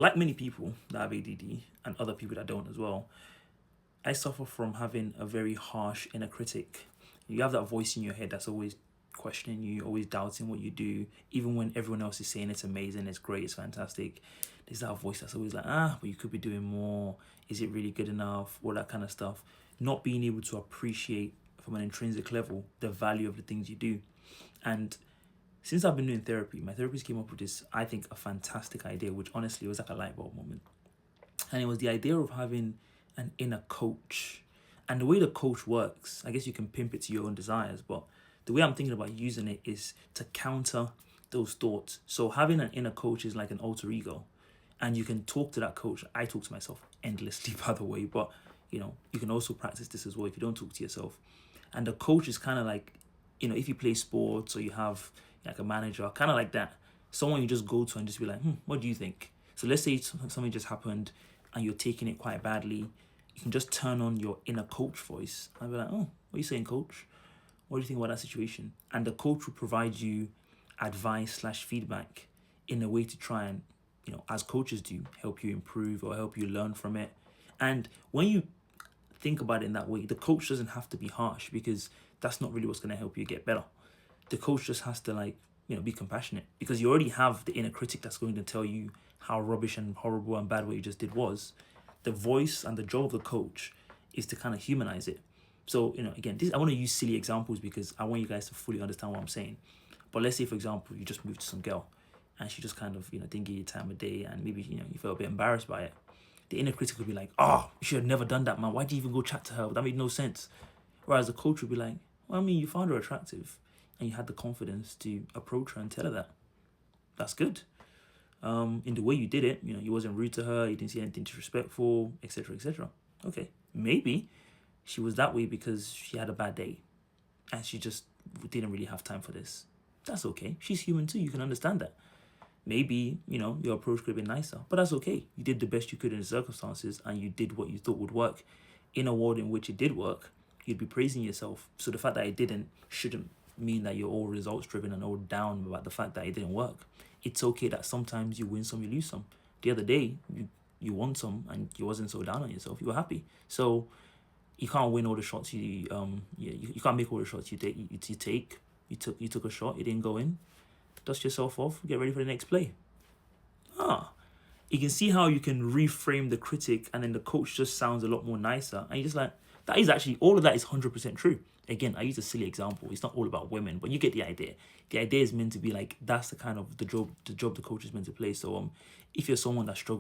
Like many people that have ADD and other people that don't as well, I suffer from having a very harsh inner critic. You have that voice in your head that's always questioning you, always doubting what you do, even when everyone else is saying it's amazing, it's great, it's fantastic. There's that voice that's always like, but you could be doing more. Is it really good enough? All that kind of stuff. Not being able to appreciate from an intrinsic level the value of the things you do. And since I've been doing therapy, my therapist came up with this, I think, a fantastic idea, which honestly was like a light bulb moment. And it was the idea of having an inner coach. And the way the coach works, I guess you can pimp it to your own desires, but the way I'm thinking about using it is to counter those thoughts. So having an inner coach is like an alter ego. And you can talk to that coach. I talk to myself endlessly, by the way, but you can also practice this as well if you don't talk to yourself. And the coach is kind of like, if you play sports or you have like a manager, kind of like that. Someone you just go to and just be like, what do you think? So let's say something just happened and you're taking it quite badly. You can just turn on your inner coach voice and be like, what are you saying, coach? What do you think about that situation? And the coach will provide you advice/feedback in a way to try and, as coaches do, help you improve or help you learn from it. And when you think about it in that way, the coach doesn't have to be harsh, because that's not really what's going to help you get better. The coach just has to be compassionate, because you already have the inner critic that's going to tell you how rubbish and horrible and bad what you just did was. The voice and the job of the coach is to kind of humanize it. So, again, I want to use silly examples because I want you guys to fully understand what I'm saying. But let's say, for example, you just moved to some girl and she just kind of, didn't give you time of day, and maybe, you felt a bit embarrassed by it. The inner critic would be like, you should have never done that, man. Why did you even go chat to her? That made no sense. Whereas the coach would be like, well, I mean, you found her attractive and you had the confidence to approach her and tell her that. That's good. In the way you did it, you wasn't rude to her, you didn't see anything disrespectful, etc., etc. Okay, maybe she was that way because she had a bad day and she just didn't really have time for this. That's okay. She's human too. You can understand that. Maybe, your approach could have been nicer, but that's okay. You did the best you could in the circumstances and you did what you thought would work. In a world in which it did work, you'd be praising yourself. So the fact that it didn't shouldn't mean that you're all results driven and all down about the fact that it didn't work. It's okay that sometimes you win some, you lose some. The other day, you won some and you wasn't so down on yourself. You were happy. So you can't win all the shots you can't make all the shots you take. You took a shot, it didn't go in. Dust yourself off, get ready for the next play. You can see how you can reframe the critic, and then the coach just sounds a lot more nicer. And you're just like, that is actually, all of that is 100% true. Again, I use a silly example. It's not all about women, but you get the idea. The idea is meant to be like, that's the kind of the job the coach is meant to play. So if you're someone that struggles